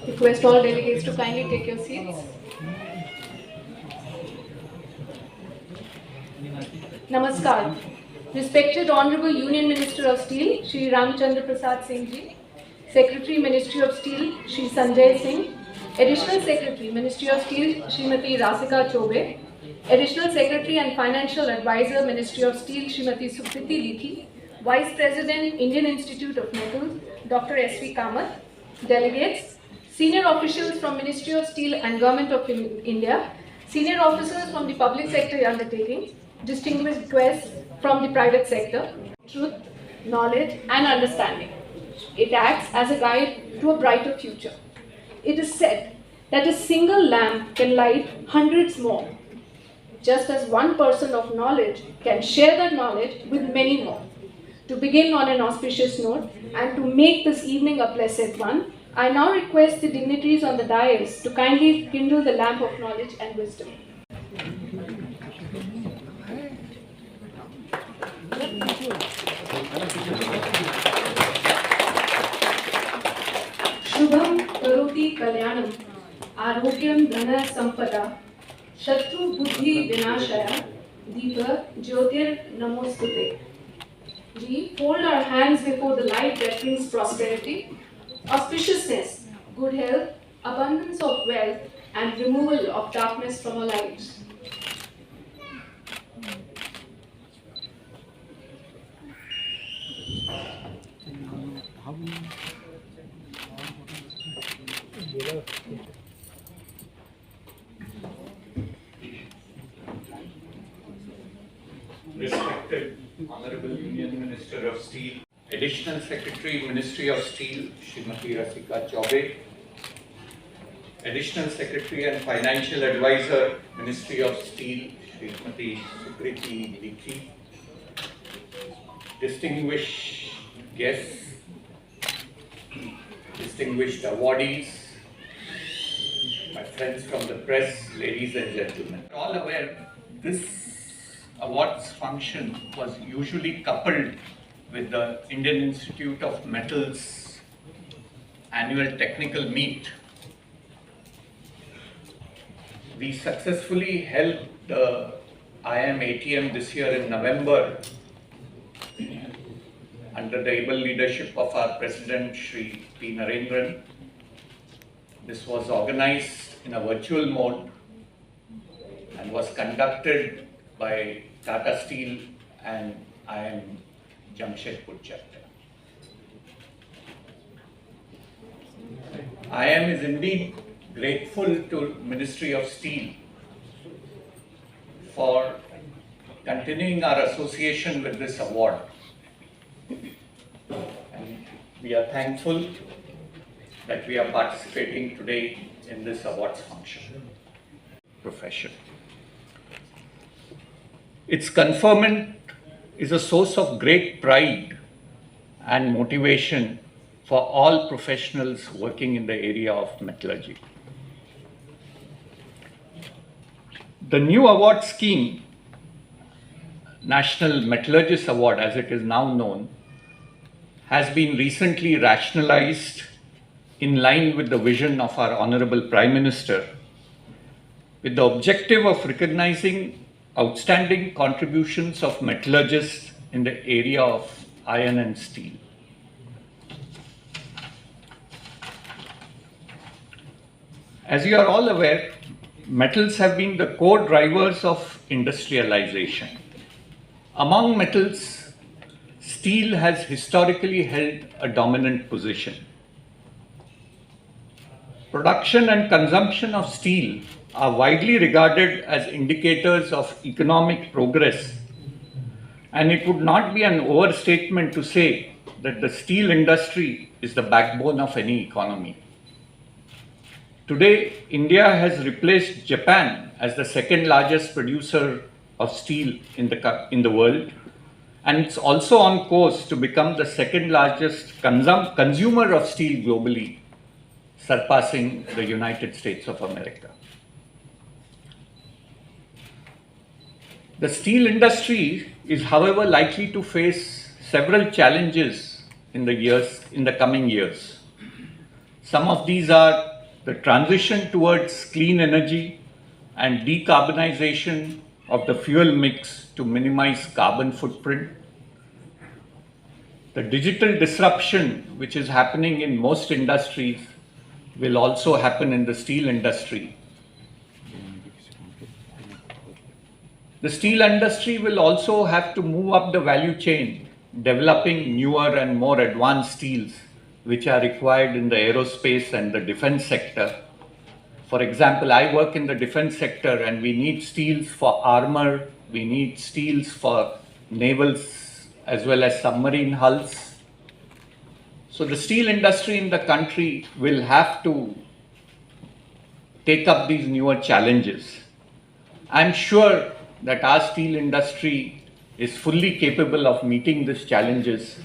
Request all delegates to kindly take your seats. Namaskar. Respected Honorable Union Minister of Steel, Shri Chandra Prasad Singh ji, Secretary Ministry of Steel, Shri Sanjay Singh, Additional Secretary Ministry of Steel, Srimati Rasika Chobe, Additional Secretary and Financial Advisor Ministry of Steel, Srimati Sukriti Lithi, Vice President, Indian Institute of Metals, Dr. S.V. Kamath, delegates, senior officials from Ministry of Steel and Government of India, senior officers from the public sector undertakings, distinguished guests from the private sector, truth, knowledge and understanding. It acts as a guide to a brighter future. It is said that a single lamp can light hundreds more, just as one person of knowledge can share that knowledge with many more. To begin on an auspicious note and to make this evening a blessed one, I now request the dignitaries on the dais to kindly kindle the lamp of knowledge and wisdom. Shubham karoti kalyanam, arogyam dhana sampada, shatru buddhi vinashaya, diva jyotir namostute. We fold our hands before the light that brings prosperity, auspiciousness, good health, abundance of wealth, and removal of darkness from our lives. Respected Honorable Union Minister of Steel, Additional Secretary, Ministry of Steel, Srimati Rasika Chobe, Additional Secretary and Financial Advisor, Ministry of Steel, Srimati Sukriti Lithi, distinguished guests, distinguished awardees, my friends from the press, ladies and gentlemen. You're all aware, this awards function was usually coupled with the Indian Institute of Metals annual technical meet. We successfully held the IM ATM this year in November under the able leadership of our President Shri P. Narendran. This was organized in a virtual mode and was conducted by Tata Steel and IM Jamshedpur chapter. IM is indeed grateful to Ministry of Steel for continuing our association with this award. And we are thankful that we are participating today in this awards function. Profession. Its conferment is a source of great pride and motivation for all professionals working in the area of metallurgy. The new award scheme, National Metallurgist Award as it is now known, has been recently rationalized in line with the vision of our Honorable Prime Minister, with the objective of recognizing outstanding contributions of metallurgists in the area of iron and steel. As you are all aware, metals have been the core drivers of industrialization. Among metals, steel has historically held a dominant position. Production and consumption of steel are widely regarded as indicators of economic progress, and it would not be an overstatement to say that the steel industry is the backbone of any economy. Today, India has replaced Japan as the second largest producer of steel in the world, and it's also on course to become the second largest consumer of steel globally, surpassing the United States of America. The steel industry is, however, likely to face several challenges in the coming years. Some of these are the transition towards clean energy and decarbonization of the fuel mix to minimize carbon footprint. The digital disruption, which is happening in most industries, will also happen in the steel industry. The steel industry will also have to move up the value chain, developing newer and more advanced steels, which are required in the aerospace and the defense sector. For example, I work in the defense sector and we need steels for armor, we need steels for navals as well as submarine hulls. So the steel industry in the country will have to take up these newer challenges. I'm sure that our steel industry is fully capable of meeting these challenges,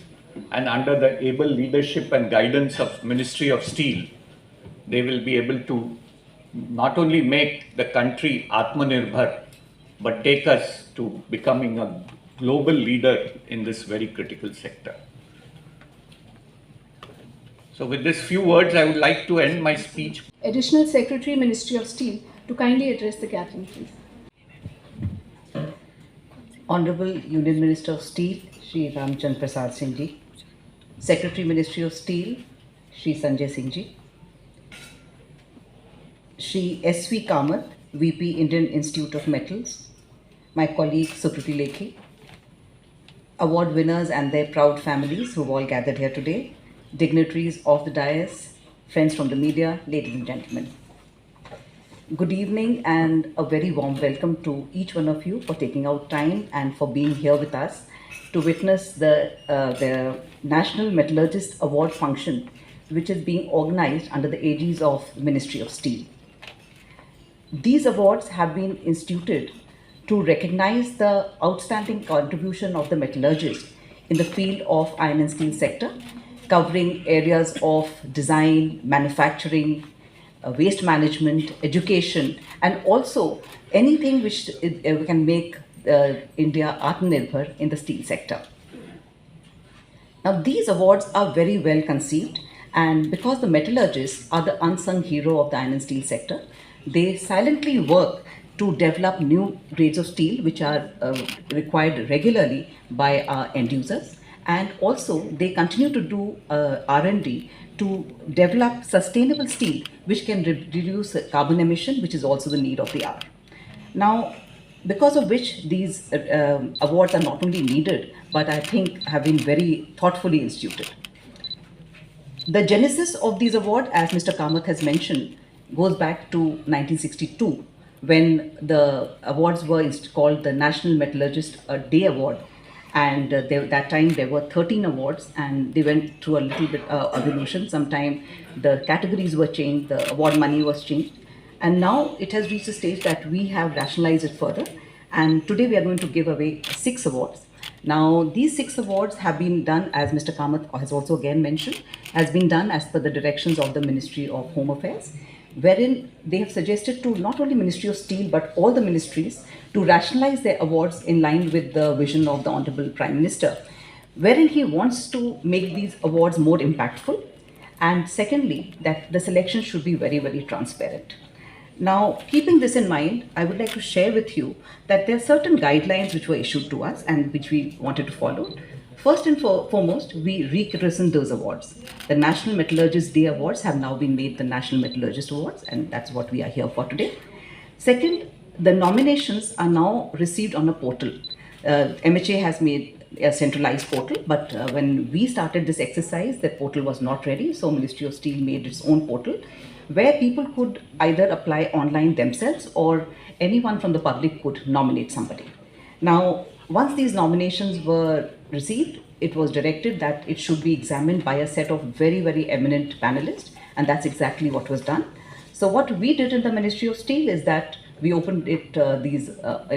and under the able leadership and guidance of Ministry of Steel, they will be able to not only make the country Atmanirbhar, but take us to becoming a global leader in this very critical sector. So with these few words, I would like to end my speech. Additional Secretary, Ministry of Steel, to kindly address the gathering, please. Honorable Union Minister of Steel, Shri Chandra Prasad Singh ji, Secretary Ministry of Steel, Shri Sanjay Singh ji, Shri S.V. Kamath, VP Indian Institute of Metals, my colleague Sukriti Lekhi, award winners and their proud families who have all gathered here today, dignitaries of the dais, friends from the media, ladies and gentlemen. Good evening and a very warm welcome to each one of you for taking out time and for being here with us to witness the National Metallurgist Award function, which is being organized under the aegis of the Ministry of Steel. These awards have been instituted to recognize the outstanding contribution of the metallurgist in the field of iron and steel sector, covering areas of design, manufacturing, waste management, education, and also anything which can make India Atmanirbhar in the steel sector. Now, these awards are very well conceived, and because the metallurgists are the unsung hero of the iron and steel sector, they silently work to develop new grades of steel which are required regularly by our end users, and also they continue to do R&D to develop sustainable steel which can reduce carbon emission, which is also the need of the hour. Now, because of which these awards are not only needed, but I think have been very thoughtfully instituted. The genesis of these awards, as Mr. Kamath has mentioned, goes back to 1962, when the awards were called the National Metallurgist Day Award. And that time there were 13 awards, and they went through a little bit evolution. Sometime the categories were changed, the award money was changed, and now it has reached a stage that we have rationalized it further, and today we are going to give away 6 awards. Now, these 6 awards have been done, as Mr. Kamath has also again mentioned, has been done as per the directions of the Ministry of Home Affairs, wherein they have suggested to not only Ministry of Steel but all the ministries to rationalize their awards in line with the vision of the Honorable Prime Minister, wherein he wants to make these awards more impactful, and secondly, that the selection should be very, very transparent. Now, keeping this in mind, I would like to share with you that there are certain guidelines which were issued to us and which we wanted to follow. First and foremost, we rechristened those awards. The National Metallurgist Day Awards have now been made the National Metallurgist Awards, and that's what we are here for today. Second, the nominations are now received on a portal. MHA has made a centralized portal, but when we started this exercise, the portal was not ready, so Ministry of Steel made its own portal, where people could either apply online themselves or anyone from the public could nominate somebody. Now, once these nominations were received, it was directed that it should be examined by a set of very, very eminent panelists, and that's exactly what was done. So what we did in the Ministry of Steel is that we opened it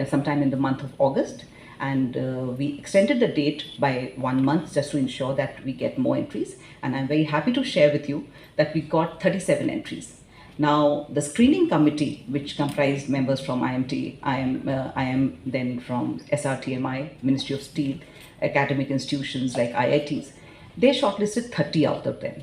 sometime in the month of August, and we extended the date by 1 month just to ensure that we get more entries. And I'm very happy to share with you that we got 37 entries. Now, the screening committee, which comprised members from IMT, I am then from SRTMI, Ministry of Steel, academic institutions like IITs, they shortlisted 30 out of them.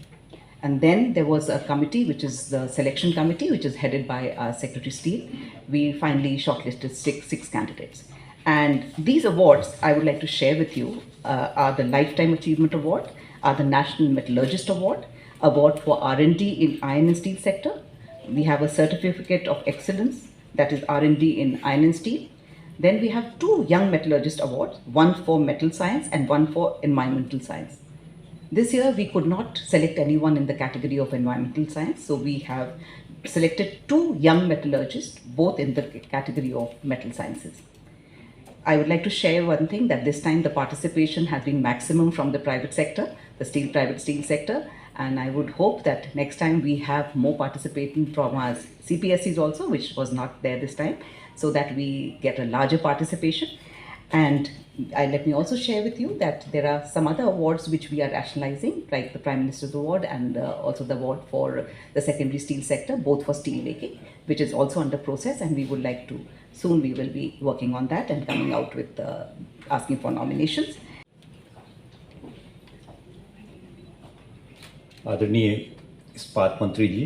And then there was a committee, which is the selection committee, which is headed by our Secretary Steel. We finally shortlisted six candidates. And these awards I would like to share with you are the Lifetime Achievement Award, are the National Metallurgist Award, Award for R&D in Iron and Steel sector. We have a Certificate of Excellence, that is R&D in Iron and Steel. Then we have 2 Young Metallurgist Awards, one for Metal Science and one for Environmental Science. This year, we could not select anyone in the category of environmental science, so we have selected 2 young metallurgists, both in the category of metal sciences. I would like to share one thing, that this time the participation has been maximum from the private sector, the private steel sector, and I would hope that next time we have more participation from our CPSCs also, which was not there this time, so that we get a larger participation. And let me also share with you that there are some other awards which we are rationalizing, like the Prime Minister's Award and also the award for the secondary steel sector, both for steel making, which is also under process, and we would like to, soon we will be working on that and coming out with asking for nominations. आदरणीय इस्पात मंत्री जी,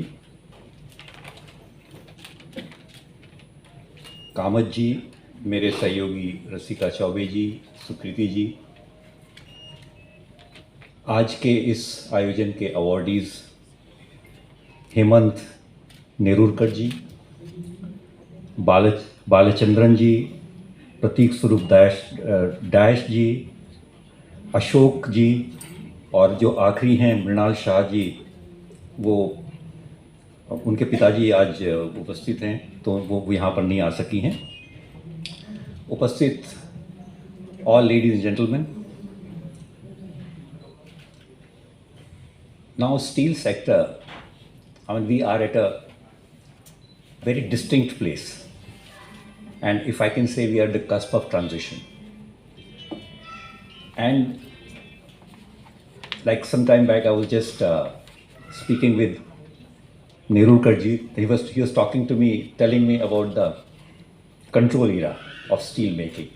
कामत जी, मेरे सहयोगी रसिका चौबे जी, सुकृति जी, आज के इस आयोजन के अवॉर्डीज़ हेमंत नेरुरकर जी, बालचंद्रन जी, प्रतीक स्वरूप डैश जी, अशोक जी, और जो आखिरी हैं मृणाल शाह जी, वो उनके पिताजी आज उपस्थित हैं, तो वो यहाँ पर नहीं आ सकी हैं। उपस्थित all ladies and gentlemen, now steel sector, I mean, we are at a very distinct place, and if I can say, we are at the cusp of transition. And like some time back, I was just speaking with Nerurkar ji. He was talking to me, telling me about the control era of steel making.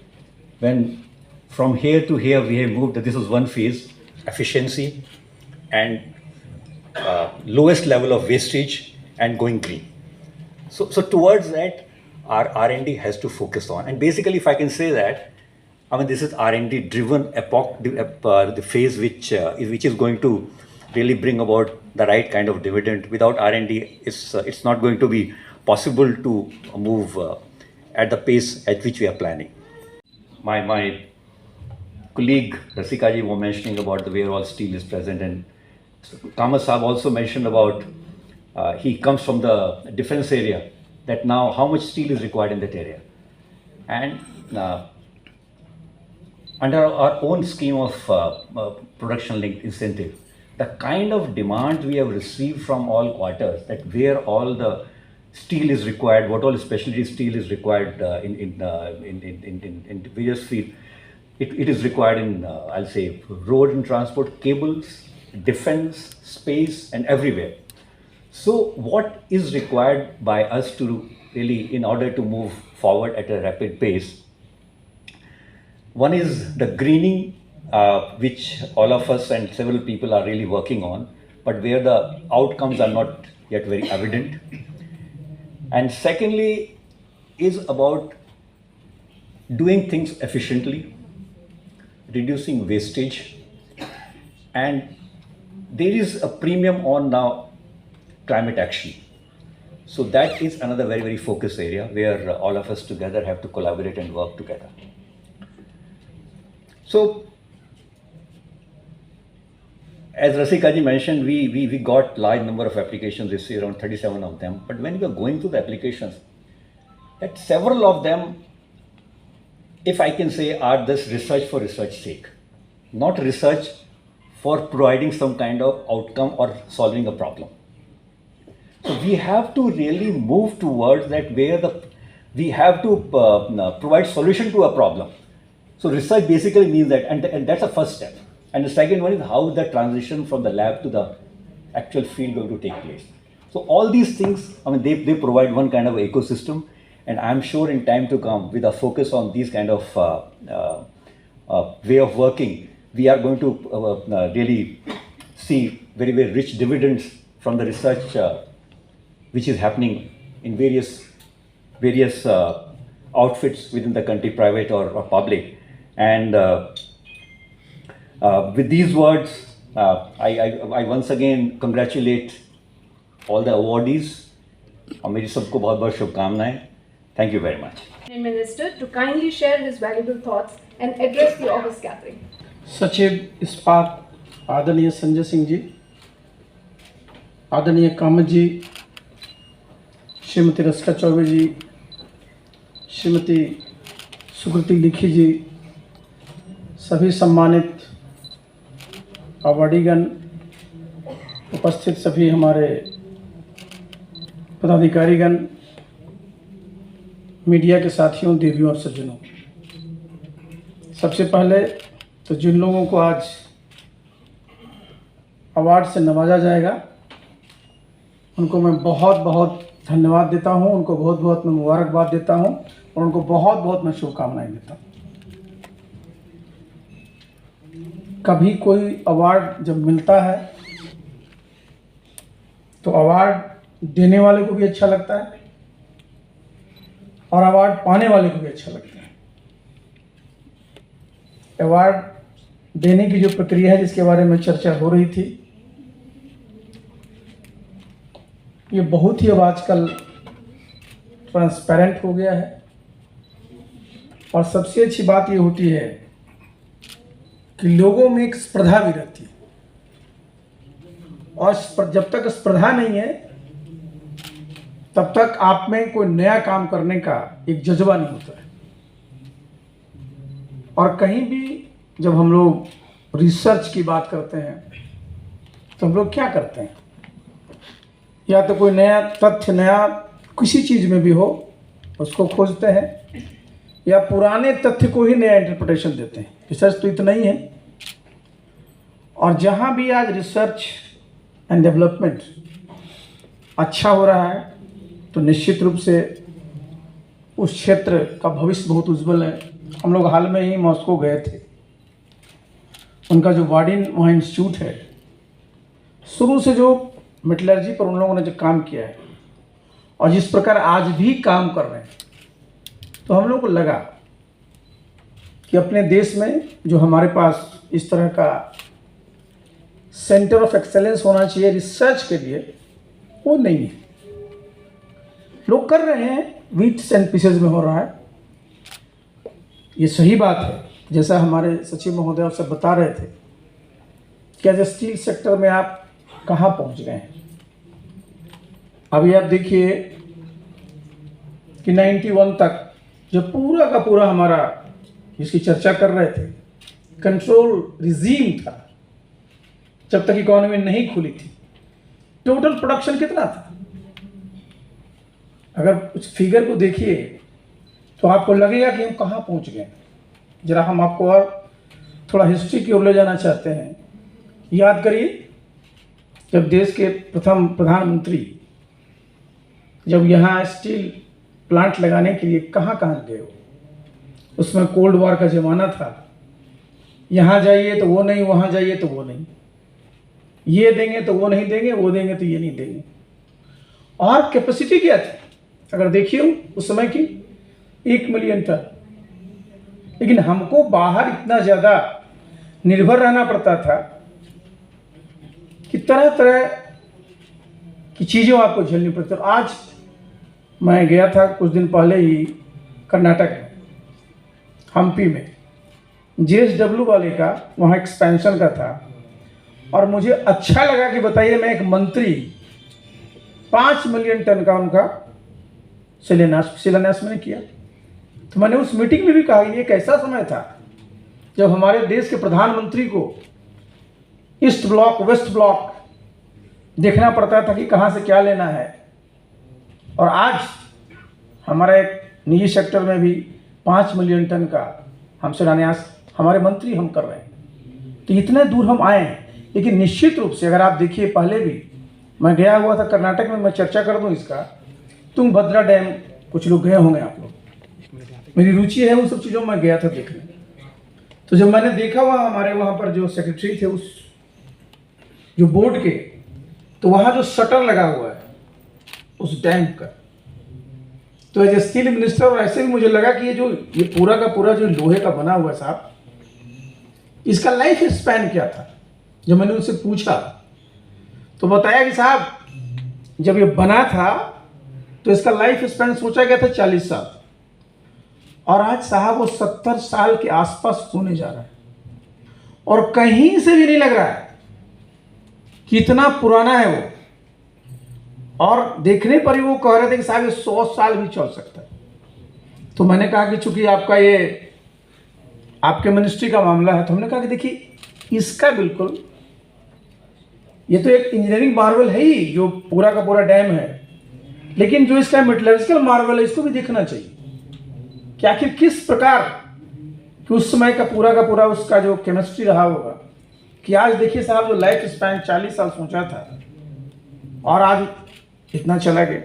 When from here to here we have moved, this was one phase, efficiency and lowest level of wastage and going green. So towards that, our R&D has to focus on. And basically, if I can say that, I mean, this is R&D driven epoch, the phase which is going to really bring about the right kind of dividend. Without R&D, it's not going to be possible to move at the pace at which we are planning. My colleague Rasika ji was mentioning about the where all steel is present, and Kama Saab also mentioned about he comes from the defense area, that now how much steel is required in that area. And under our own scheme of production linked incentive, the kind of demand we have received from all quarters, that where all the steel is required, what all specialty steel is required in various fields, it is required in, I'll say, road and transport, cables, defense, space, and everywhere. So what is required by us to really, in order to move forward at a rapid pace? One is the greening, which all of us and several people are really working on, but where the outcomes are not yet very evident. And secondly is about doing things efficiently, reducing wastage, and there is a premium on now climate action. So that is another very, very focused area where all of us together have to collaborate and work together. So, as Rasika ji mentioned, we got large number of applications this year, around 37 of them. But when we are going through the applications, that several of them, if I can say, are this research for research sake, not research for providing some kind of outcome or solving a problem. So we have to really move towards that where we have to provide solution to a problem. So research basically means that, and that's the first step. And the second one is how the transition from the lab to the actual field going to take place. So all these things, I mean, they provide one kind of ecosystem, and I'm sure in time to come, with a focus on these kind of way of working, we are going to really see very, very rich dividends from the research which is happening in various outfits within the country, private or public. And with these words, I once again congratulate all the awardees और मेरी सबको बहुत बहुत शुभकामनाएं. Thank you very much. Prime Minister to kindly share his valuable thoughts and address the August gathering. सचिव इस्पात आदरणीय संजय सिंह जी, आदरणीय कामत जी, श्रीमती रसिका चौबे जी, श्रीमती सुकृति लिखी जी, सभी सम्मानित अवार्डीगण, उपस्थित सभी हमारे पदाधिकारीगण, मीडिया के साथियों, देवियों और सज्जनों, सबसे पहले तो जिन लोगों को आज अवार्ड से नवाजा जाएगा उनको मैं बहुत बहुत धन्यवाद देता हूं, उनको बहुत बहुत मैं मुबारकबाद देता हूं और उनको बहुत बहुत मैं शुभकामनाएं देता हूं. कभी कोई अवार्ड जब मिलता है तो अवार्ड देने वाले को भी अच्छा लगता है और अवार्ड पाने वाले को भी अच्छा लगता है. अवार्ड देने की जो प्रक्रिया है जिसके बारे में चर्चा हो रही थी, ये बहुत ही अब आजकल ट्रांसपेरेंट हो गया है और सबसे अच्छी बात ये होती है कि लोगों में एक स्पर्धा भी रहती है और जब तक स्पर्धा नहीं है तब तक आप में कोई नया काम करने का एक जज्बा नहीं होता है. और कहीं भी जब हम लोग रिसर्च की बात करते हैं तो हम लोग क्या करते हैं, या तो कोई नया तथ्य, नया किसी चीज़ में भी हो उसको खोजते हैं या पुराने तथ्य को ही नया इंटरप्रिटेशन देते हैं. रिसर्च तो इतना ही है. और जहाँ भी आज रिसर्च एंड डेवलपमेंट अच्छा हो रहा है तो निश्चित रूप से उस क्षेत्र का भविष्य बहुत उज्जवल है. हम लोग हाल में ही मॉस्को गए थे. उनका जो वार्डिन वहाँ इंस्टीट्यूट है, शुरू से जो मेटलर्जी पर उन लोगों ने जो काम किया है और जिस प्रकार आज भी काम कर रहे हैं, तो हम लोग को लगा कि अपने देश में जो हमारे पास इस तरह का सेंटर ऑफ एक्सेलेंस होना चाहिए रिसर्च के लिए, वो नहीं है. लोग कर रहे हैं, वीट्स एंड पीसेज में हो रहा है. ये सही बात है. जैसा हमारे सचिव महोदय आपसे बता रहे थे कि आज स्टील सेक्टर में आप कहाँ पहुँच गए हैं. अभी आप देखिए कि 91 तक जो पूरा का पूरा हमारा जिसकी चर्चा कर रहे थे कंट्रोल रिजीम था, जब तक इकोनॉमी नहीं खुली थी. टोटल प्रोडक्शन कितना था? अगर उस फिगर को देखिए तो आपको लगेगा कि हम कहाँ पहुँच गए. जरा हम आपको और थोड़ा हिस्ट्री की ओर ले जाना चाहते हैं. याद करिए, जब देश के प्रथम प्रधानमंत्री जब यहाँ स्टील प्लांट लगाने के लिए कहाँ कहाँ गए हो, उसमें कोल्ड वॉर का ज़माना था. यहाँ जाइए तो वो नहीं, वहाँ जाइए तो वो नहीं, ये देंगे तो वो नहीं देंगे, वो देंगे तो ये नहीं देंगे. और कैपेसिटी क्या थी अगर देखिए उस समय की 1 मिलियन टन. लेकिन हमको बाहर इतना ज़्यादा निर्भर रहना पड़ता था कि तरह तरह की चीज़ें आपको झेलनी पड़ती. और आज मैं गया था कुछ दिन पहले ही कर्नाटक में, हम्पी में, JSW वाले का वहाँ एक्सपेंशन का था. और मुझे अच्छा लगा कि बताइए, मैं एक मंत्री 5 मिलियन टन का उनका शिलान्यास मैंने किया. तो मैंने उस मीटिंग में भी कहा ये एक ऐसा समय था जब हमारे देश के प्रधानमंत्री को ईस्ट ब्लॉक वेस्ट ब्लॉक देखना पड़ता था कि कहाँ से क्या लेना है. और आज हमारा एक निजी सेक्टर में भी 5 मिलियन टन का हम शिलान्यास हमारे मंत्री हम कर रहे हैं. तो इतने दूर हम आए हैं. लेकिन निश्चित रूप से अगर आप देखिए, पहले भी मैं गया हुआ था कर्नाटक में, मैं चर्चा कर दूं इसका। तुंगभद्रा डैम, कुछ लोग गए होंगे आप लोग, मेरी रुचि है उन सब चीज़ों में, मैं गया था देखने। तो जब मैंने देखा वहाँ हमारे वहाँ पर जो सेक्रेटरी थे उस जो बोर्ड के, तो वहाँ जो शटर लगा हुआ है उस डैम का, तो एज ए स्टील मिनिस्टर और ऐसे भी मुझे लगा कि ये पूरा का पूरा जो लोहे का बना हुआ है साहब, इसका लाइफ स्पैन क्या था। जब मैंने उनसे पूछा तो बताया कि साहब जब ये बना था तो इसका लाइफ स्पैन सोचा गया था 40 साल, और आज साहब वो 70 साल के आसपास होने जा रहा है, और कहीं से भी नहीं लग रहा है कि इतना पुराना है वो। और देखने पर ही वो कह रहे थे कि साहब ये 100 साल भी चल सकता है। तो मैंने कहा कि चूंकि आपका ये आपके मिनिस्ट्री का मामला है, तो हमने कहा कि देखिए इसका बिल्कुल, ये तो एक इंजीनियरिंग मार्वल है ही जो पूरा का पूरा डैम है, लेकिन जो इसका मेटलर्जिकल मार्वल है इसको भी देखना चाहिए कि आखिर किस प्रकार कि उस समय का पूरा उसका जो केमिस्ट्री रहा होगा, कि आज देखिए साहब जो लाइफ स्पैन 40 साल सोचा था और आज इतना चला गया।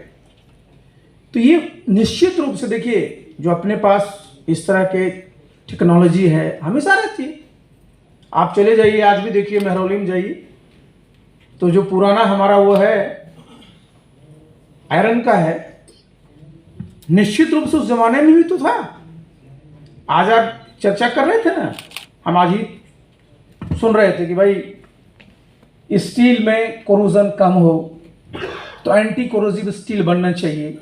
तो ये निश्चित रूप से देखिए जो अपने पास इस तरह के टेक्नोलॉजी है हमेशा रहती है। आप चले जाइए, आज भी देखिए मेहरौली में जाइए तो जो पुराना हमारा वो है आयरन का है, निश्चित रूप से उस जमाने में भी तो था। आज आप चर्चा कर रहे थे ना, हम आज ही सुन रहे थे कि भाई स्टील में कोरोजन कम हो तो एंटी कोरोजिव स्टील बनना चाहिए।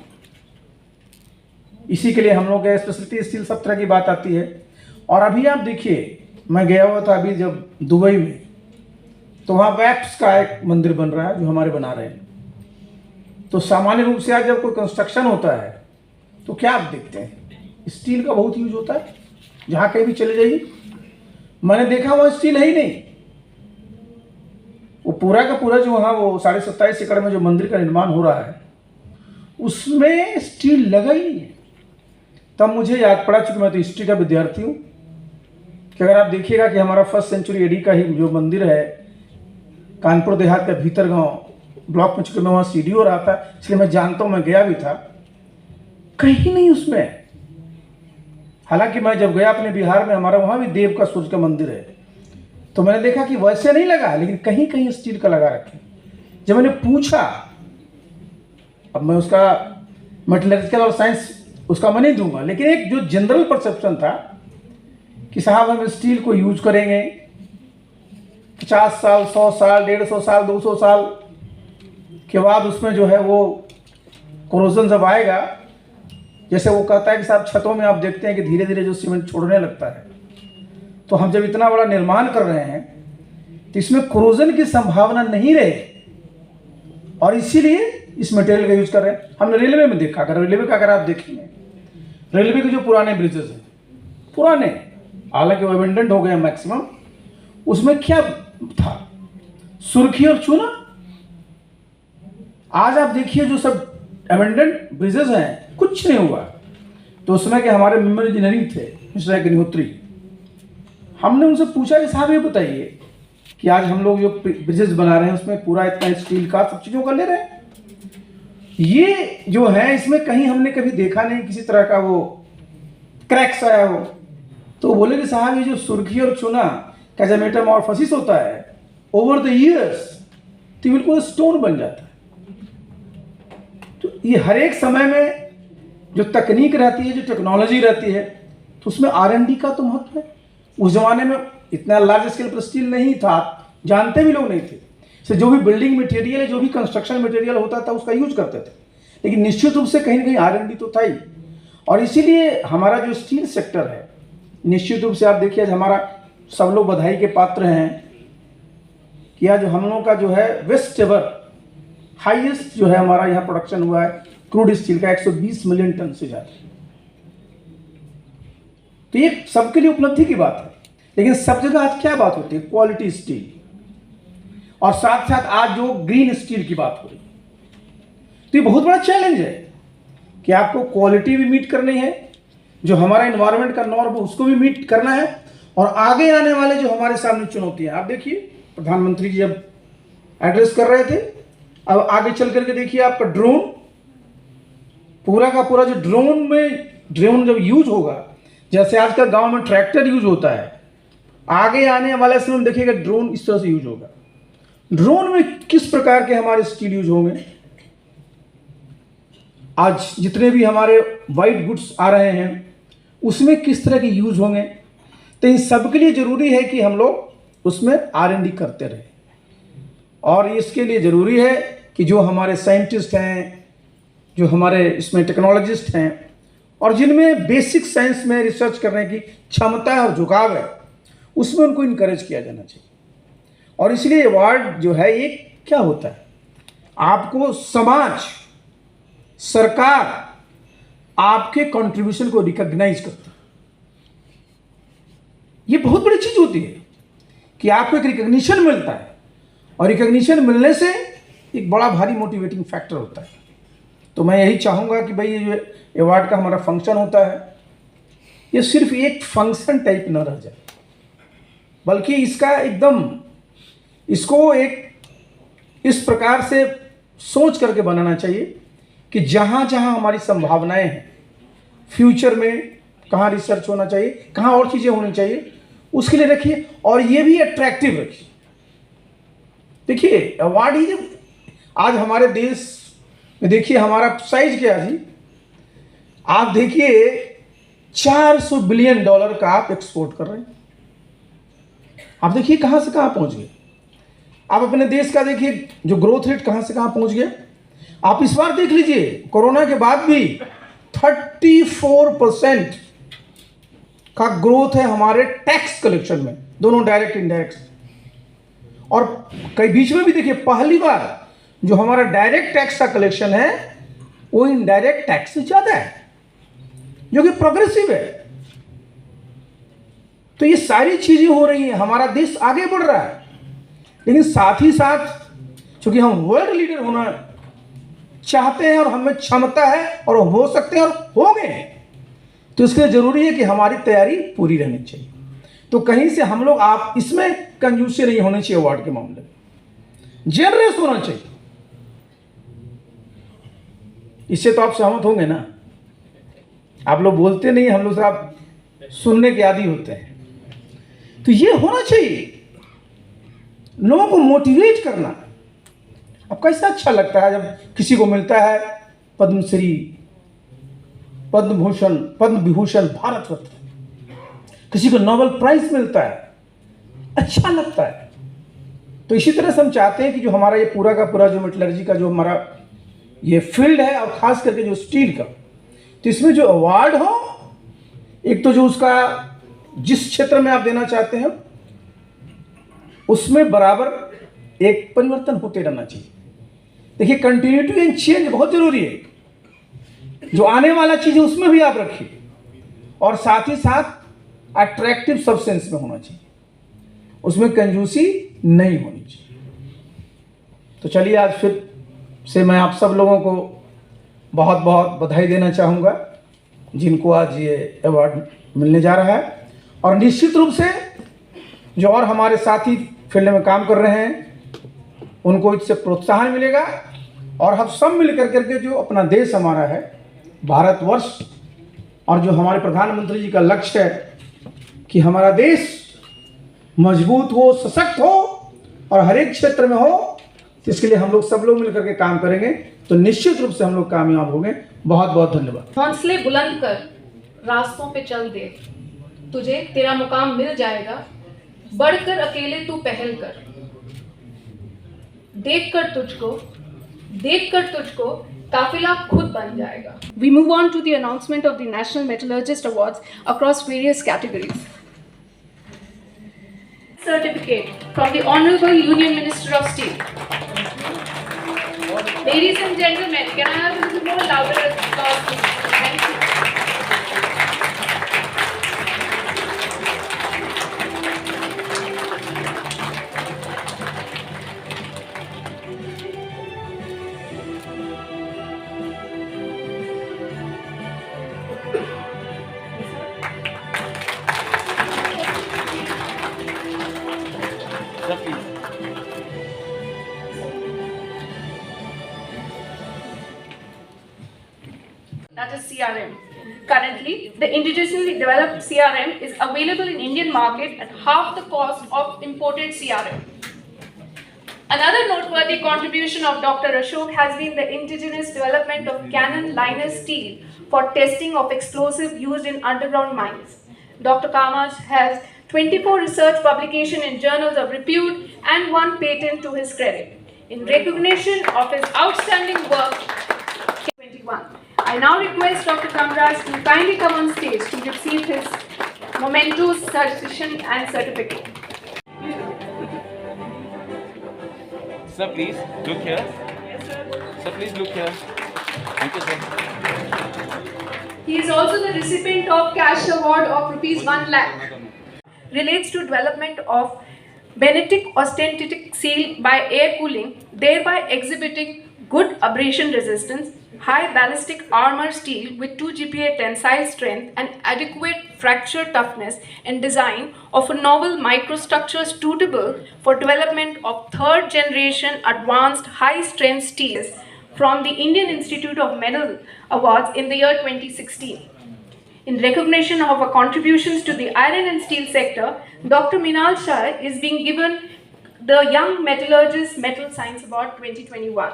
इसी के लिए हम लोग स्पेशलिटी स्टील सब तरह की बात आती है। और अभी आप देखिए, मैं गया हुआ था अभी जब दुबई में, तो वहाँ वैक्स का एक मंदिर बन रहा है जो हमारे बना रहे हैं। तो सामान्य रूप से आज जब कोई कंस्ट्रक्शन होता है तो क्या आप देखते हैं, स्टील का बहुत यूज होता है। जहाँ कहीं भी चले जाइए, मैंने देखा वहाँ स्टील है ही नहीं। वो पूरा का पूरा जो वहाँ वो 27.5 एकड़ में जो मंदिर का निर्माण हो रहा है उसमें स्टील लगा ही नहीं है। तब मुझे याद पड़ा, चूंकि मैं तो हिस्ट्री का विद्यार्थी हूँ, कि अगर आप देखिएगा कि हमारा 1st सेंचुरी एडी का ही जो मंदिर है कानपुर देहात का भीतर गांव ब्लॉक में, चूंकि मैं वहाँ सीडीओ रहा था इसलिए मैं जानता हूँ, मैं गया भी था, कहीं नहीं उसमें। हालांकि मैं जब गया अपने बिहार में, हमारा वहाँ भी देव का सूर्य का मंदिर है, तो मैंने देखा कि वैसे नहीं लगा, लेकिन कहीं कहीं स्टील का लगा रखे। जब मैंने पूछा, अब मैं उसका मेटलर्जिकल और साइंस उसका मैं नहीं दूंगा, लेकिन एक जो जनरल परसेप्शन था कि साहब हम स्टील को यूज करेंगे 50 साल, 100 साल, 150 साल, 200 साल के बाद उसमें जो है वो कोरोजन जब आएगा, जैसे वो कहता है कि साहब छतों में आप देखते हैं कि धीरे धीरे जो सीमेंट छोड़ने लगता है, तो हम जब इतना बड़ा निर्माण कर रहे हैं तो इसमें कोरोजन की संभावना नहीं रहे, और इसीलिए इस मटेरियल का यूज कर रहे हैं। हमने रेलवे में देखा, अगर रेलवे का अगर आप देखेंगे, रेलवे के जो पुराने ब्रिजेस हैं, पुराने, हालांकि वो अबेंडेंट हो गए मैक्सिमम, उसमें क्या था, सुर्खी और चूना। आज आप देखिए जो सब अबेंडेंट ब्रिजेस हैं कुछ नहीं हुआ। तो उसमें के हमारे मेंबर इंजीनियरिंग थे मिस्टर अग्निहोत्री, हमने उनसे पूछा कि साहब ये बताइए कि आज हम लोग जो ब्रिजेस बना रहे हैं उसमें पूरा इतना स्टील का सब चीज़ों का ले रहे हैं, ये जो है इसमें कहीं हमने कभी देखा नहीं किसी तरह का वो क्रैक्स आया हो। तो बोले कि साहब ये जो सुर्खी और चूना का जब मेटामॉर्फोसिस होता है ओवर द ईयर्स तो बिल्कुल स्टोन बन जाता है। तो ये हर एक समय में जो तकनीक रहती है, जो टेक्नोलॉजी रहती है, तो उसमें R&D का तो महत्व है। उस जमाने में इतना लार्ज स्केल पर स्टील नहीं था, जानते भी लोग नहीं थे। से जो भी बिल्डिंग मटेरियल है, जो भी कंस्ट्रक्शन मटेरियल होता था उसका यूज करते थे, लेकिन निश्चित रूप से कहीं ना कहीं R&D तो था ही। और इसीलिए हमारा जो स्टील सेक्टर है, निश्चित रूप से आप देखिए आज हमारा सब लोग बधाई के पात्र हैं कि आज हम लोगों का जो है वेस्ट एवर हाईएस्ट जो है हमारा यहाँ प्रोडक्शन हुआ है क्रूड स्टील का 120 मिलियन टन से ज़्यादा। तो ये सबके लिए उपलब्धि की बात है, लेकिन सब जगह आज क्या बात होती है, क्वालिटी स्टील, और साथ साथ आज जो ग्रीन स्टील की बात हो रही है। तो ये बहुत बड़ा चैलेंज है कि आपको क्वालिटी भी मीट करनी है, जो हमारा एनवायरनमेंट का नॉर्म है उसको भी मीट करना है, और आगे आने वाले जो हमारे सामने चुनौतियां, आप देखिए प्रधानमंत्री जी जब एड्रेस कर रहे थे, अब आगे चल करके देखिए आपका ड्रोन, पूरा का पूरा जो ड्रोन जब यूज होगा, जैसे आजकल गांव में ट्रैक्टर यूज होता है, आगे आने वाले समय में देखिएगा ड्रोन इस तरह से यूज होगा। ड्रोन में किस प्रकार के हमारे स्किल यूज होंगे, आज जितने भी हमारे वाइट गुड्स आ रहे हैं उसमें किस तरह के यूज होंगे, तो इन सब के लिए जरूरी है कि हम लोग उसमें R&D करते रहें। और इसके लिए ज़रूरी है कि जो हमारे साइंटिस्ट हैं, जो हमारे इसमें टेक्नोलॉजिस्ट हैं, और जिनमें बेसिक साइंस में रिसर्च करने की क्षमता है और झुकाव है, उसमें उनको इनकरेज किया जाना चाहिए। और इसलिए अवार्ड जो है ये क्या होता है, आपको समाज, सरकार आपके कंट्रीब्यूशन को रिकॉग्नाइज करता है। ये बहुत बड़ी चीज़ होती है कि आपको एक रिकॉग्निशन मिलता है, और रिकॉग्निशन मिलने से एक बड़ा भारी मोटिवेटिंग फैक्टर होता है। तो मैं यही चाहूँगा कि भाई ये जो अवार्ड का हमारा फंक्शन होता है, ये सिर्फ एक फंक्शन टाइप न रह जाए, बल्कि इसका एकदम इसको एक इस प्रकार से सोच करके बनाना चाहिए कि जहाँ जहाँ हमारी संभावनाएं हैं, फ्यूचर में कहाँ रिसर्च होना चाहिए, कहाँ और चीज़ें होनी चाहिए, उसके लिए रखिए। और ये भी अट्रैक्टिव रखिए। देखिए अवार्ड ही जब आज हमारे देश में, देखिए हमारा साइज क्या है जी, आप देखिए $400 बिलियन का आप एक्सपोर्ट कर रहे हैं। आप देखिए कहाँ से कहाँ पहुँच गए। आप अपने देश का देखिए जो ग्रोथ रेट कहाँ से कहाँ पहुँच गया। आप इस बार देख लीजिए, कोरोना के बाद भी 34% का ग्रोथ है हमारे टैक्स कलेक्शन में, दोनों डायरेक्ट इंडायरेक्ट। और कई बीच में भी देखिए पहली बार जो हमारा डायरेक्ट टैक्स का कलेक्शन है वो इनडायरेक्ट टैक्स से ज़्यादा है, जो कि प्रोग्रेसिव है। तो ये सारी चीज़ें हो रही हैं, हमारा देश आगे बढ़ रहा है। लेकिन साथ ही साथ चूंकि हम वर्ल्ड लीडर होना चाहते हैं और हमें क्षमता है और हो सकते हैं और हो गए हैं, तो इसके लिए ज़रूरी है कि हमारी तैयारी पूरी रहनी चाहिए। तो कहीं से हम लोग आप इसमें कंजूसी नहीं होनी चाहिए, अवार्ड के मामले में जेनरस होना चाहिए। इससे तो आप सहमत होंगे ना। आप लोग बोलते नहीं, हम लोग से आप सुनने के आदी होते हैं। तो ये होना चाहिए, लोगों को मोटिवेट करना। अब कैसा अच्छा लगता है जब किसी को मिलता है पद्मश्री, पद्म भूषण, पद्म विभूषण, भारत रत्न, किसी को नोबेल प्राइज मिलता है, अच्छा लगता है। तो इसी तरह से हम चाहते हैं कि जो हमारा ये पूरा का पूरा जो मेटलर्जी का जो हमारा ये फील्ड है, और खास करके जो स्टील का, तो इसमें जो अवार्ड हो, एक तो जो उसका जिस क्षेत्र में आप देना चाहते हैं उसमें बराबर एक परिवर्तन होते रहना चाहिए। देखिए कंटिन्यूटी एंड चेंज बहुत जरूरी है। जो आने वाला चीज है उसमें भी आप रखिए, और साथ ही साथ अट्रैक्टिव सब्सटेंस में होना चाहिए, उसमें कंजूसी नहीं होनी चाहिए। तो चलिए आज फिर से मैं आप सब लोगों को बहुत बहुत बधाई देना चाहूँगा जिनको आज ये अवार्ड मिलने जा रहा है। और निश्चित रूप से जो और हमारे साथी फील्ड में काम कर रहे हैं उनको इससे प्रोत्साहन मिलेगा, और हम सब मिल करके जो अपना देश हमारा है भारतवर्ष, और जो हमारे प्रधानमंत्री जी का लक्ष्य है कि हमारा देश मजबूत हो, सशक्त हो और हर एक क्षेत्र में हो, तो इसके लिए हम लोग सब लोग मिलकर के काम करेंगे तो निश्चित रूप से हम लोग कामयाब होंगे। बहुत बहुत धन्यवाद। हौसले बुलंद कर, रास्तों पे चल दे, तुझे तेरा मुकाम मिल जाएगा, बढ़कर अकेले तू पहल कर, देख कर तुझको काफिला खुद बन जाएगा। We move on to the announcement of the National Metallurgist Awards across various categories. Certificate from the Honorable Union Minister of Steel. Ladies and gentlemen, can I have a little more louder applause, please? Thank you. the indigenously developed CRM is available in Indian market at half the cost of imported CRM. Another noteworthy contribution of Dr. Ashok has been the indigenous development of Cannon liner steel for testing of explosive used in underground mines. Dr. Kamath has 24 research publications in journals of repute and 1 patent to his credit. In recognition of his outstanding work, 21. I now request Dr. Kamraj to kindly come on stage to receive his momentous certification and certificate. Sir, please look here. Sir, please look here. Thank you, sir. He is also the recipient of cash award of rupees 1 lakh. Relates to development of benetic austenitic seal by air cooling, thereby exhibiting good abrasion resistance, high ballistic armor steel with 2 GPa tensile strength and adequate fracture toughness, and design of a novel microstructure suitable for development of 3rd generation advanced high strength steels from the Indian Institute of Metal Awards in the year 2016. In recognition of her contributions to the iron and steel sector, Dr. Minal Shah is being given the Young Metallurgist Metal Science Award 2021.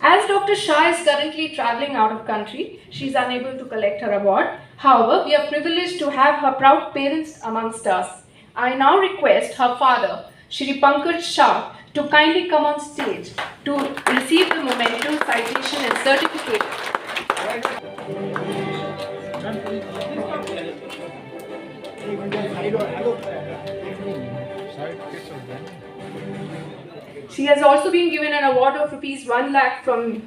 As Dr. Shah is currently travelling out of country, she is unable to collect her award. However, we are privileged to have her proud parents amongst us. I now request her father, Shri Pankaj Shah, to kindly come on stage to receive the memento, citation and certificate. She has also been given an award of rupees 1 lakh from.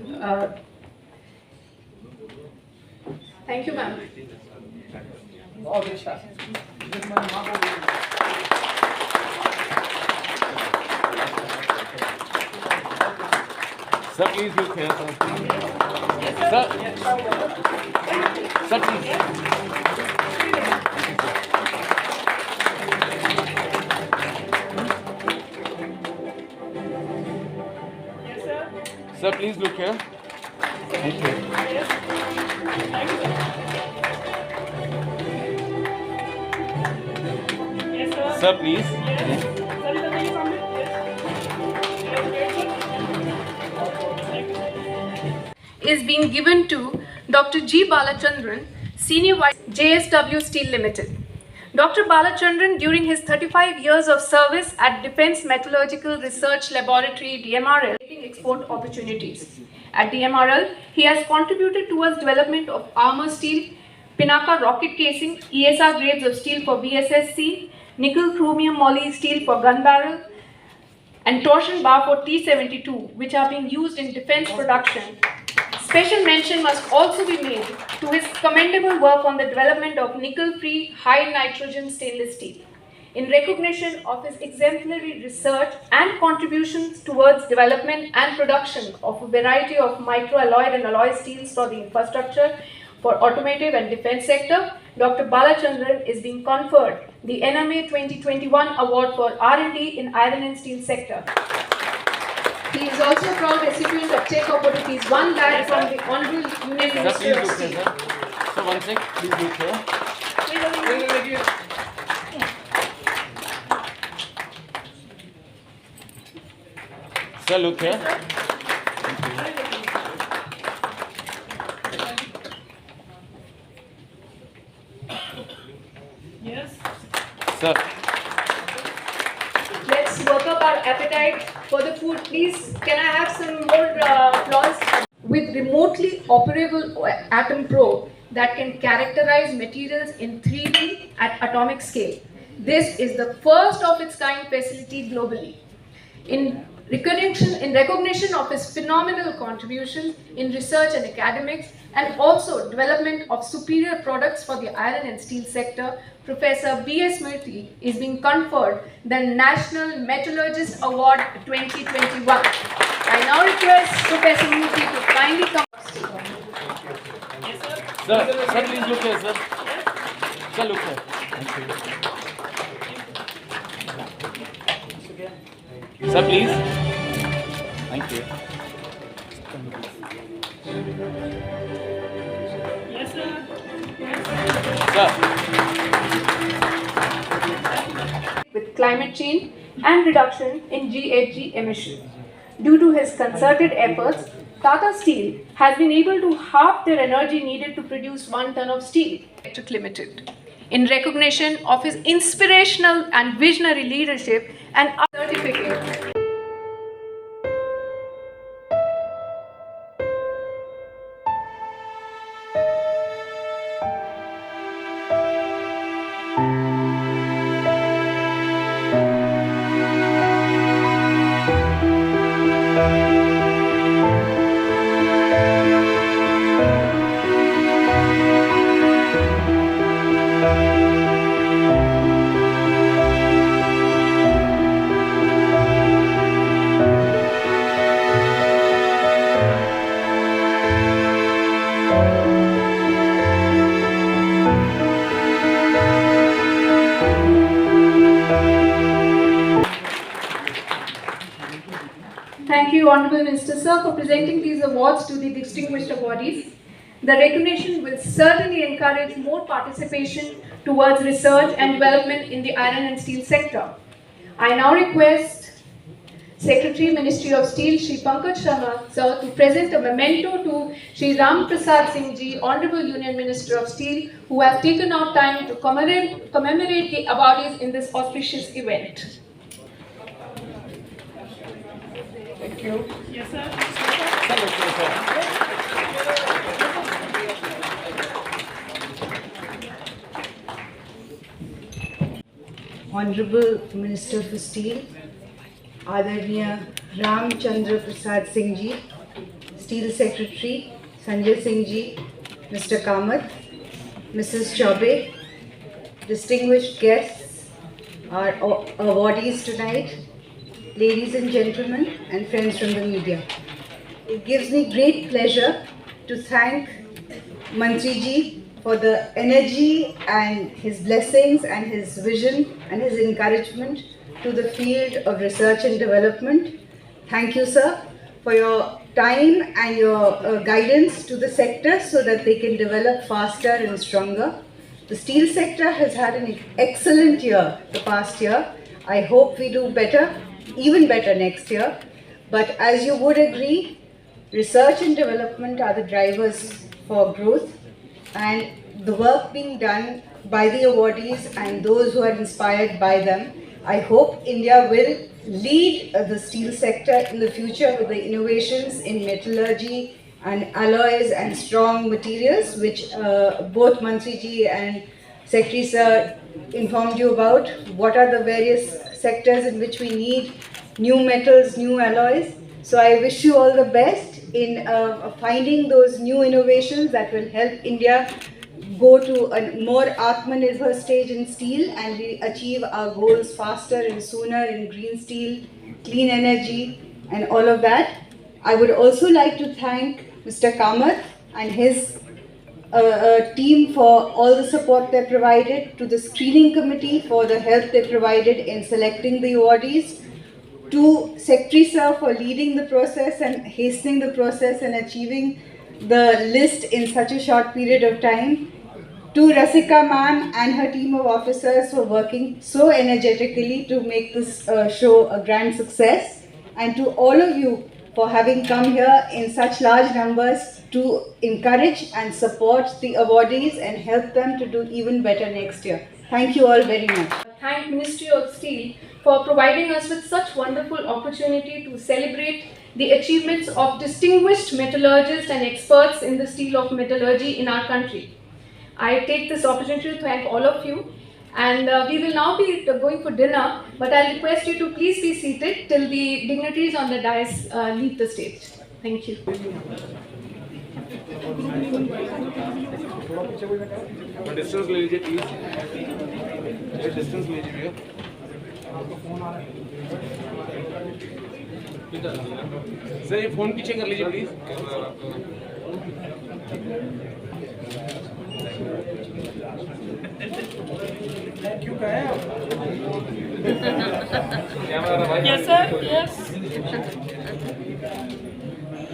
Thank you, ma'am. Sir, please look here, sir. Sir. Sir, please. Sir, please look here. Thank you. Sir, please. Is being given to Dr. G. Balachandran, Senior Vice JSW Steel Limited. Dr. Balachandran, during his 35 years of service at Defence Metallurgical Research Laboratory (DMRL), export opportunities. At DMRL, he has contributed towards development of armor steel, Pinaka rocket casing, ESR grades of steel for VSSC, nickel chromium moly steel for gun barrel, and torsion bar for T-72, which are being used in defence production. Special mention must also be made to his commendable work on the development of nickel-free high nitrogen stainless steel. In recognition of his exemplary research and contributions towards development and production of a variety of microalloyed and alloy steels for the infrastructure, for automotive and defense sector, Dr. Balachandran is being conferred the NMA 2021 Award for R&D in iron and steel sector. He is also a proud recipient of check of rupees 1 lakh from the Honorable Union Minister of Steel. So one sec, please look here. Sir, look here. Yes. Sir. Let's work up our appetite for the food. Please, can I have some more applause? With remotely operable atom probe that can characterize materials in 3D at atomic scale. This is the first of its kind facility globally. In recognition of his phenomenal contributions in research and academics, and also development of superior products for the iron and steel sector, Professor B.S. Murthy is being conferred the National Metallurgist Award 2021. I now request Professor Murthy to kindly come. Yes, sir. Sir, please look here, sir. Sir, look here. Sir, please. Thank you. Yes, sir. Yes, sir. Sir. With climate change and reduction in GHG emissions. Due to his concerted efforts, Tata Steel has been able to halve their energy needed to produce 1 ton of steel. Limited. In recognition of his inspirational and visionary leadership and certificate. Thank you, Honorable Minister Sir, for presenting these awards to the distinguished awardees. The recognition will certainly encourage more participation towards research and development in the iron and steel sector. I now request Secretary, Ministry of Steel, Shri Pankaj Sharma Sir, to present a memento to Shri Chandra Prasad Singh Ji, Honorable Union Minister of Steel, who has taken out time to commemorate the awardees in this auspicious event. Thank you. Yes, sir. Honorable Minister for Steel, Adharniya Chandra Prasad Singh Ji, Steel Secretary Sanjay Singh Ji, Mr. Kamath, Mrs. Chaube, distinguished guests, our awardees tonight, ladies and gentlemen, and friends from the media. It gives me great pleasure to thank Mantri Ji for the energy and his blessings and his vision and his encouragement to the field of research and development. Thank you, sir, for your time and your guidance to the sector so that they can develop faster and stronger. The steel sector has had an excellent year the past year. I hope we do better, even better next year. But as you would agree, research and development are the drivers for growth, and the work being done by the awardees and those who are inspired by them. I hope India will lead the steel sector in the future with the innovations in metallurgy and alloys and strong materials, which both Mantri Ji and Secretary Sir informed you about. What are the various sectors in which we need new metals, new alloys? So I wish you all the best in finding those new innovations that will help India go to a more Atmanirbhar stage in steel and we achieve our goals faster and sooner in green steel, clean energy and all of that. I would also like to thank Mr. Kamath and his team for all the support they provided, to the screening committee for the help they provided in selecting the awardees, to Secretary Sir for leading the process and hastening the process and achieving the list in such a short period of time, to Rasika ma'am and her team of officers for working so energetically to make this show a grand success, and to all of you for having come here in such large numbers to encourage and support the awardees and help them to do even better next year. Thank you all very much. Thank Ministry of Steel for providing us with such wonderful opportunity to celebrate the achievements of distinguished metallurgists and experts in the steel of metallurgy in our country. I take this opportunity to thank all of you, and we will now be going for dinner, but I'll request you to please be seated till the dignitaries on the dais leave the stage. Thank you. Distance ले लीजिए please, distance ले लीजिए sir, ये phone पीछे कर लीजिए please. क्यों कहे आप? Yes, sir. Yes.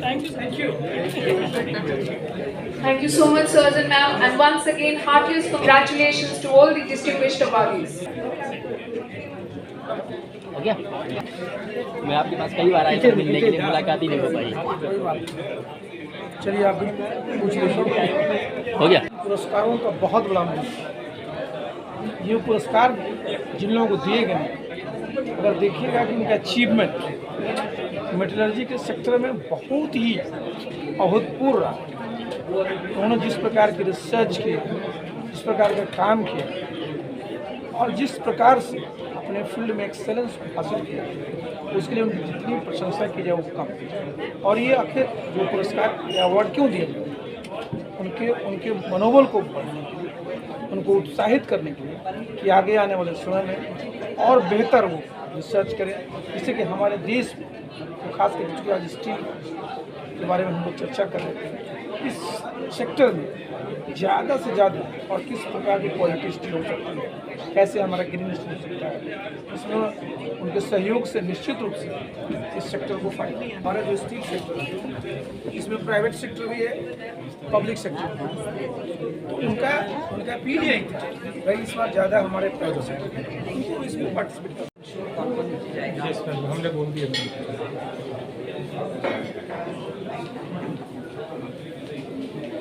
Thank you. Thank you. Thank you so much, sirs and ma'am. And once again, heartiest congratulations to all the distinguished awardees. हो गया मैं आपके पास कई बार आया था मिलने के लिए, मुलाकात ही नहीं हो पाई। चलिए आप भी पूछ लीजिए। हो गया। पुरस्कारों का बहुत बड़ा महत्व। ये पुरस्कार जिन लोगों को दिए गए, अगर देखिएगा कि इनका अचीवमेंट मेटलर्जी के सेक्टर में बहुत ही अभूतपूर्व रहा। उन्होंने जिस प्रकार की रिसर्च की, जिस प्रकार का काम किया और जिस प्रकार से अपने फील्ड में एक्सेलेंस हासिल किया, उसके लिए उनकी जितनी प्रशंसा की जाए वो कम। और ये आखिर जो पुरस्कार या अवार्ड क्यों दिए गए, उनके मनोबल को बढ़ाने के लिए, उनको उत्साहित करने के लिए कि आगे आने वाले समय में और बेहतर वो रिसर्च करें, जिससे कि हमारे देश में तो खास करके चूँकि आज स्टील के बारे में हम लोग चर्चा कर रहे हैं, इस सेक्टर में ज़्यादा से ज़्यादा और किस प्रकार की क्वालिटी स्टील हो सकती है, कैसे हमारा ग्रीन स्टील हो सकता है, इसमें उनके सहयोग से निश्चित रूप से इस सेक्टर को फायदा है। हमारा जो स्टील सेक्टर है इसमें प्राइवेट सेक्टर भी है, पब्लिक सेक्टर भी है, तो उनका अपील यही था भाई इस बार ज़्यादा हमारे प्राइवेट सेक्टर उनको इसमें पार्टिसिपेट करना। हमने बोल दिया।